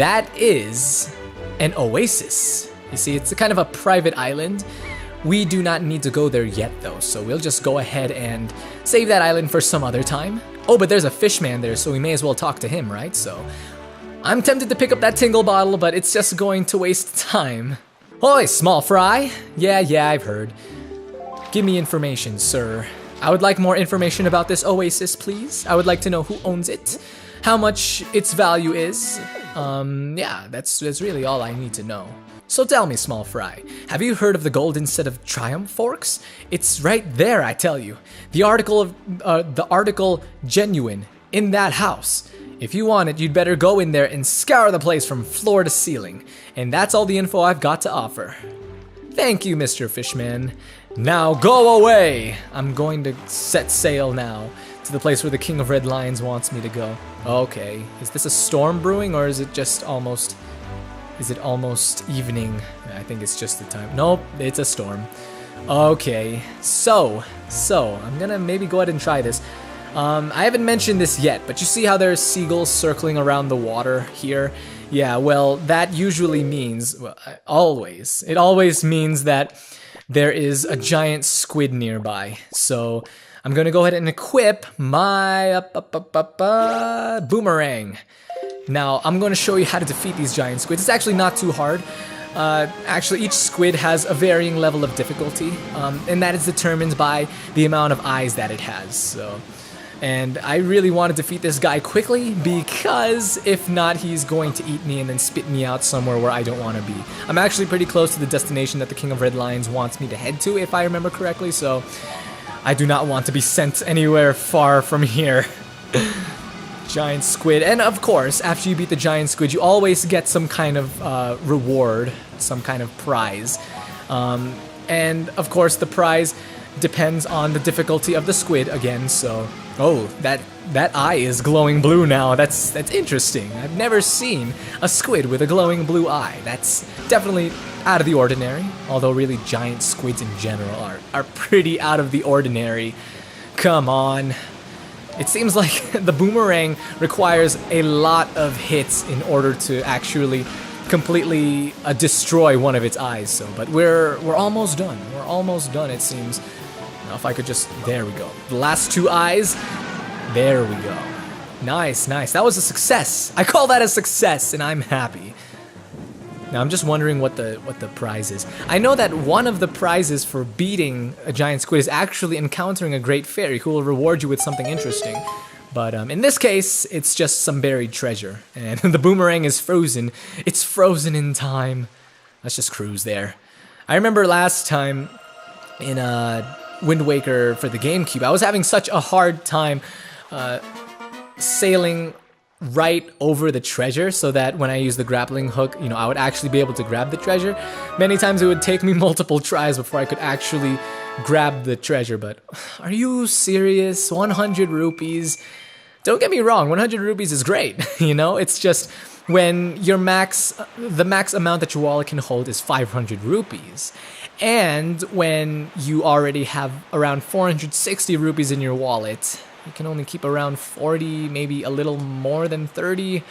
That is an oasis. You see, it's a kind of a private island. We do not need to go there yet though, so we'll just go ahead and save that island for some other time. Oh, but there's a fishman there, so we may as well talk to him, right? So I'm tempted to pick up that tingle bottle, but it's just going to waste time. Oi, small fry. Yeah, I've heard. Give me information, sir. I would like more information about this oasis, please. I would like to know who owns it, how much its value is. Yeah, that's really all I need to know. So tell me, small fry, have you heard of the golden set of triumph forks? It's right there, I tell you. The article genuine in that house. If you want it, you'd better go in there and scour the place from floor to ceiling. And that's all the info I've got to offer. Thank you, Mr. Fishman. Now go away! I'm going to set sail now to the place where the King of Red Lions wants me to go. Okay, is this a storm brewing or is it just almost... Is it almost evening? I think it's just the time. Nope, it's a storm. Okay, so I'm gonna maybe go ahead and try this. I haven't mentioned this yet, but you see how there's seagulls circling around the water here? Yeah, well, that usually means, well, it always means that there is a giant squid nearby. So I'm gonna go ahead and equip my boomerang. Now, I'm going to show you how to defeat these giant squids. It's actually not too hard. Actually, each squid has a varying level of difficulty, and that is determined by the amount of eyes that it has. So, and I really want to defeat this guy quickly, because if not, he's going to eat me and then spit me out somewhere where I don't want to be. I'm actually pretty close to the destination that the King of Red Lions wants me to head to, if I remember correctly, so I do not want to be sent anywhere far from here. Giant squid, and of course, after you beat the giant squid, you always get some kind of reward, some kind of prize. And of course, the prize depends on the difficulty of the squid again, so... Oh, that eye is glowing blue now. That's interesting. I've never seen a squid with a glowing blue eye. That's definitely out of the ordinary, although really giant squids in general are pretty out of the ordinary. Come on. It seems like the boomerang requires a lot of hits in order to actually completely destroy one of its eyes. So, but we're almost done. We're almost done, it seems. Now, if I could just... There we go. The last two eyes. There we go. Nice. That was a success. I call that a success, and I'm happy. Now, I'm just wondering what the prize is. I know that one of the prizes for beating a giant squid is actually encountering a great fairy who will reward you with something interesting. But in this case, it's just some buried treasure. And the boomerang is frozen. It's frozen in time. Let's just cruise there. I remember last time in Wind Waker for the GameCube, I was having such a hard time sailing right over the treasure, so that when I use the grappling hook, you know, I would actually be able to grab the treasure. Many times it would take me multiple tries before I could actually grab the treasure, but are you serious? 100 rupees? Don't get me wrong, 100 rupees is great, you know? It's just when the max amount that your wallet can hold is 500 rupees. And when you already have around 460 rupees in your wallet, you can only keep around 40, maybe a little more than 30.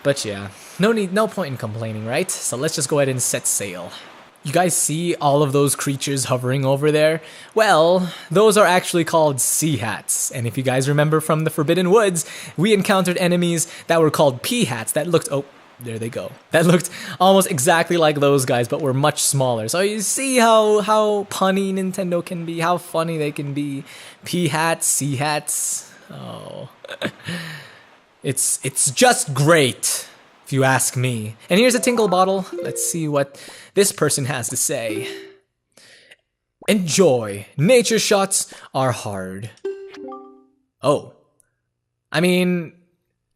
But yeah, no point in complaining, right? So let's just go ahead and set sail. You guys see all of those creatures hovering over there? Well, those are actually called Seahats. And if you guys remember from the Forbidden Woods, we encountered enemies that were called P-Hats that looked... Oh, there they go. That looked almost exactly like those guys, but were much smaller. So you see how punny Nintendo can be, how funny they can be. P-Hats, C-Hats. Oh. It's just great, if you ask me. And here's a tinkle bottle. Let's see what this person has to say. Enjoy. Nature shots are hard. Oh. I mean...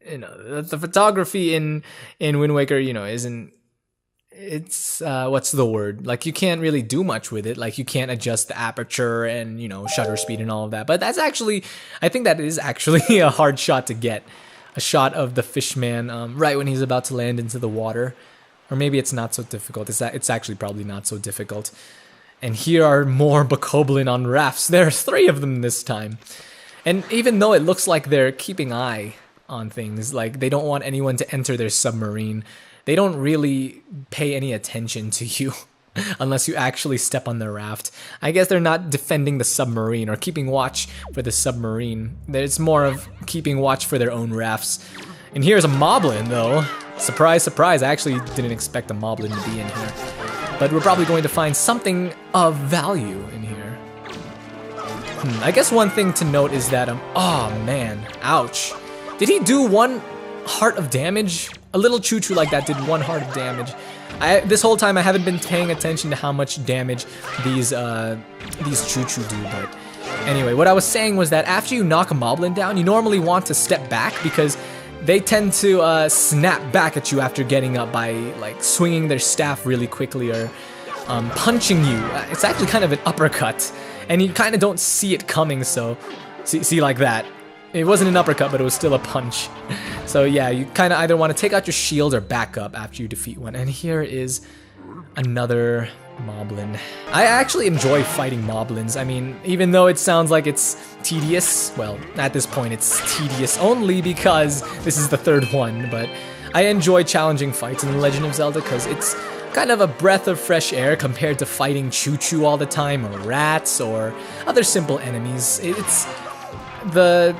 You know, the photography in Wind Waker, you know, it's what's the word? Like, you can't really do much with it. Like, you can't adjust the aperture and, you know, shutter speed and all of that. But that's actually, I think that is actually a hard shot to get. A shot of the fishman right when he's about to land into the water. Or maybe it's not so difficult. It's actually probably not so difficult. And here are more bokoblin on rafts. There are 3 of them this time. And even though it looks like they're keeping eye on things. Like, they don't want anyone to enter their submarine. They don't really pay any attention to you unless you actually step on their raft. I guess they're not defending the submarine or keeping watch for the submarine. It's more of keeping watch for their own rafts. And here's a moblin, though. Surprise, surprise. I actually didn't expect a moblin to be in here. But we're probably going to find something of value in here. I guess one thing to note is that, oh man, ouch. Did he do 1 heart of damage? A little choo-choo like that did 1 heart of damage. This whole time I haven't been paying attention to how much damage these choo-choo do, but anyway, what I was saying was that after you knock a moblin down, you normally want to step back because they tend to snap back at you after getting up by like swinging their staff really quickly or punching you. It's actually kind of an uppercut, and you kind of don't see it coming, so see like that. It wasn't an uppercut, but it was still a punch. So yeah, you kind of either want to take out your shield or back up after you defeat one. And here is another moblin. I actually enjoy fighting moblins. I mean, even though it sounds like it's tedious, well, at this point it's tedious only because this is the 3rd one, but I enjoy challenging fights in The Legend of Zelda because it's kind of a breath of fresh air compared to fighting choo-choo all the time or rats or other simple enemies. It's the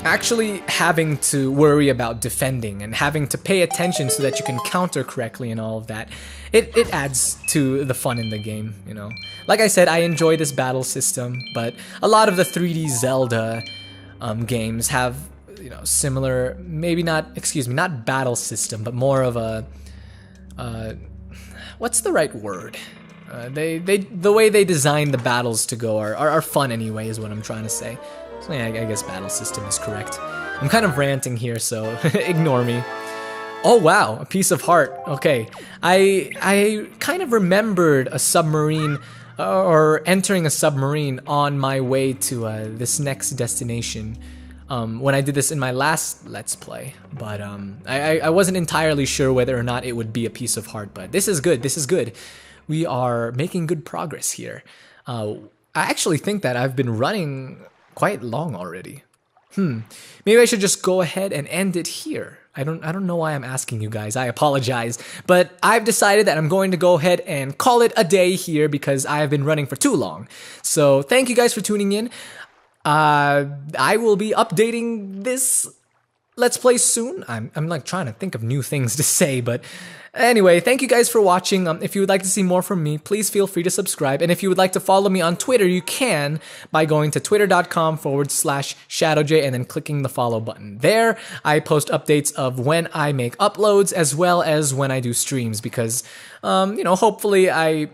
actually having to worry about defending and having to pay attention so that you can counter correctly and all of that. It adds to the fun in the game, you know. Like I said, I enjoy this battle system, but a lot of the 3D Zelda games have, you know, similar, maybe not, excuse me, not battle system, but more of a, what's the right word? The way they design the battles to go are fun anyway, is what I'm trying to say. So yeah, I guess battle system is correct. I'm kind of ranting here, so ignore me. Oh wow, a piece of heart. Okay, I kind of remembered a submarine or entering a submarine on my way to this next destination when I did this in my last Let's Play. But I wasn't entirely sure whether or not it would be a piece of heart, but this is good, this is good. We are making good progress here. I actually think that I've been running quite long already. Maybe I should just go ahead and end it here. I don't know why I'm asking you guys. I apologize, but I've decided that I'm going to go ahead and call it a day here because I have been running for too long. So thank you guys for tuning in. I will be updating this Let's Play soon. I'm like trying to think of new things to say, but anyway, thank you guys for watching. If you would like to see more from me, please feel free to subscribe. And if you would like to follow me on Twitter, you can by going to twitter.com/ShdwjGaming and then clicking the follow button. There, I post updates of when I make uploads as well as when I do streams because, you know, hopefully I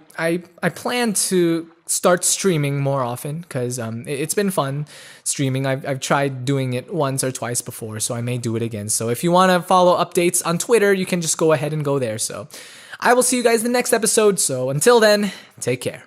plan to start streaming more often because it's been fun streaming. I've tried doing it once or twice before, so I may do it again. So if you want to follow updates on Twitter, you can just go ahead and go there. So I will see you guys in the next episode. So until then, take care.